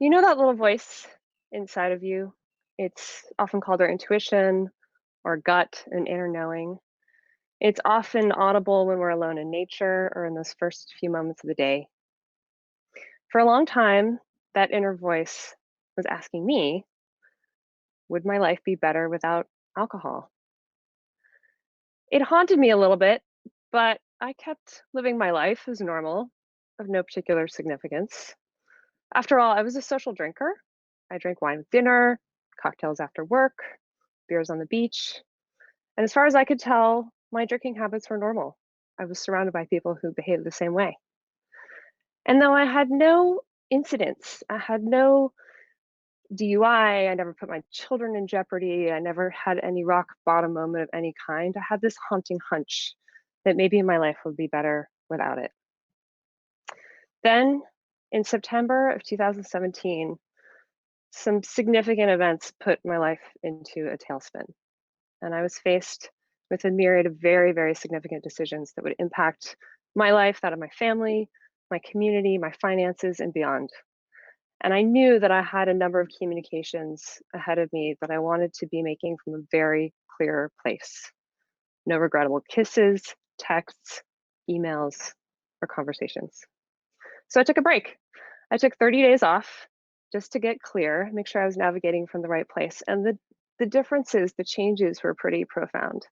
You know that little voice inside of you? It's often called our intuition or gut and inner knowing. It's often audible when we're alone in nature or in those first few moments of the day. For a long time, that inner voice was asking me, would my life be better without alcohol? It haunted me a little bit, but I kept living my life as normal, of no particular significance. After all, I was a social drinker. I drank wine with dinner, cocktails after work, beers on the beach. And as far as I could tell, my drinking habits were normal. I was surrounded by people who behaved the same way. And though I had no incidents, I had no DUI, I never put my children in jeopardy, I never had any rock bottom moment of any kind, I had this haunting hunch that maybe my life would be better without it. Then, in September of 2017, some significant events put my life into a tailspin, and I was faced with a myriad of very, very significant decisions that would impact my life, that of my family, my community, my finances, and beyond. And I knew that I had a number of communications ahead of me that I wanted to be making from a very clear place. No regrettable kisses, texts, emails, or conversations. So I took a break. I took 30 days off just to get clear, make sure I was navigating from the right place. And the differences, the changes were pretty profound.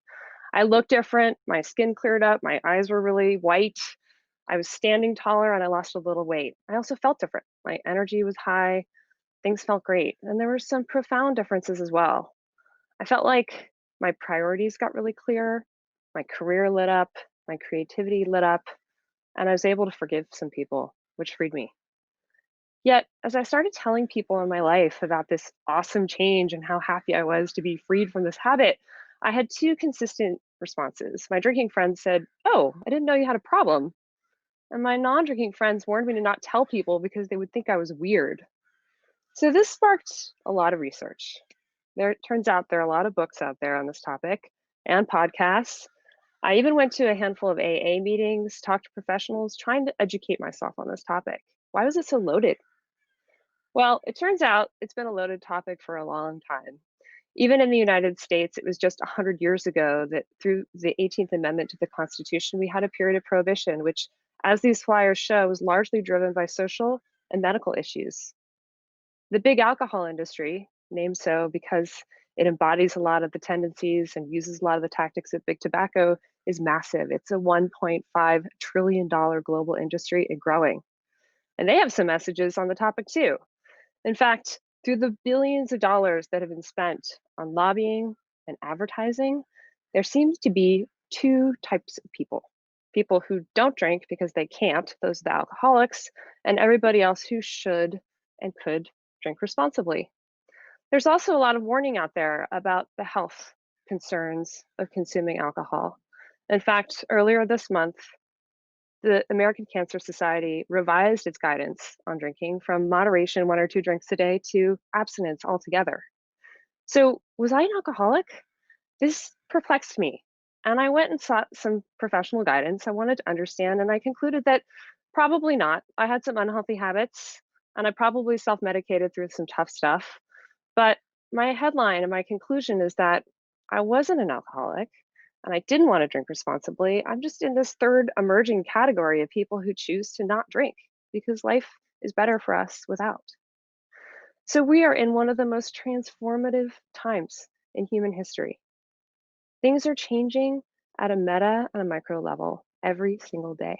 I looked different, my skin cleared up, my eyes were really white. I was standing taller and I lost a little weight. I also felt different. My energy was high, things felt great. And there were some profound differences as well. I felt like my priorities got really clear, my career lit up, my creativity lit up, and I was able to forgive some people, which freed me. Yet, as I started telling people in my life about this awesome change and how happy I was to be freed from this habit, I had two consistent responses. My drinking friends said, "Oh, I didn't know you had a problem." And my non drinking friends warned me to not tell people because they would think I was weird. So this sparked a lot of research. It turns out there are a lot of books out there on this topic and podcasts. I even went to a handful of AA meetings, talked to professionals, trying to educate myself on this topic. Why was it so loaded? Well, it turns out it's been a loaded topic for a long time. Even in the United States, it was just 100 years ago that through the 18th Amendment to the Constitution, we had a period of prohibition, which, as these flyers show, was largely driven by social and medical issues. The big alcohol industry, named so because it embodies a lot of the tendencies and uses a lot of the tactics of big tobacco, is massive. It's a $1.5 trillion global industry and growing. And they have some messages on the topic too. In fact, through the billions of dollars that have been spent on lobbying and advertising, there seems to be two types of people: people who don't drink because they can't, those are the alcoholics, and everybody else who should and could drink responsibly. There's also a lot of warning out there about the health concerns of consuming alcohol. In fact, earlier this month, the American Cancer Society revised its guidance on drinking from moderation, one or two drinks a day, to abstinence altogether. So, was I an alcoholic? This perplexed me. And I went and sought some professional guidance. I wanted to understand, and I concluded that probably not. I had some unhealthy habits, and I probably self medicated through some tough stuff. But my headline and my conclusion is that I wasn't an alcoholic and I didn't want to drink responsibly. I'm just in this third emerging category of people who choose to not drink because life is better for us without. So we are in one of the most transformative times in human history. Things are changing at a meta and a micro level every single day.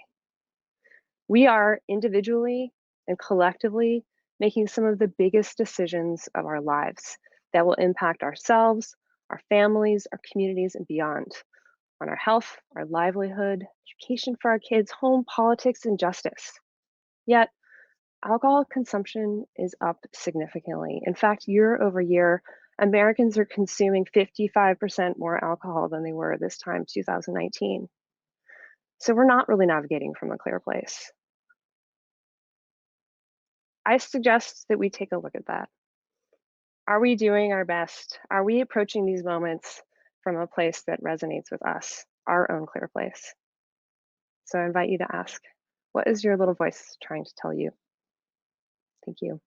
We are individually and collectively making some of the biggest decisions of our lives that will impact ourselves, our families, our communities, and beyond, on our health, our livelihood, education for our kids, home, politics, and justice. Yet, alcohol consumption is up significantly. In fact, year over year, Americans are consuming 55% more alcohol than they were this time, 2019. So we're not really navigating from a clear place. I suggest that we take a look at that. Are we doing our best? Are we approaching these moments from a place that resonates with us, our own clear place? So I invite you to ask, what is your little voice trying to tell you? Thank you.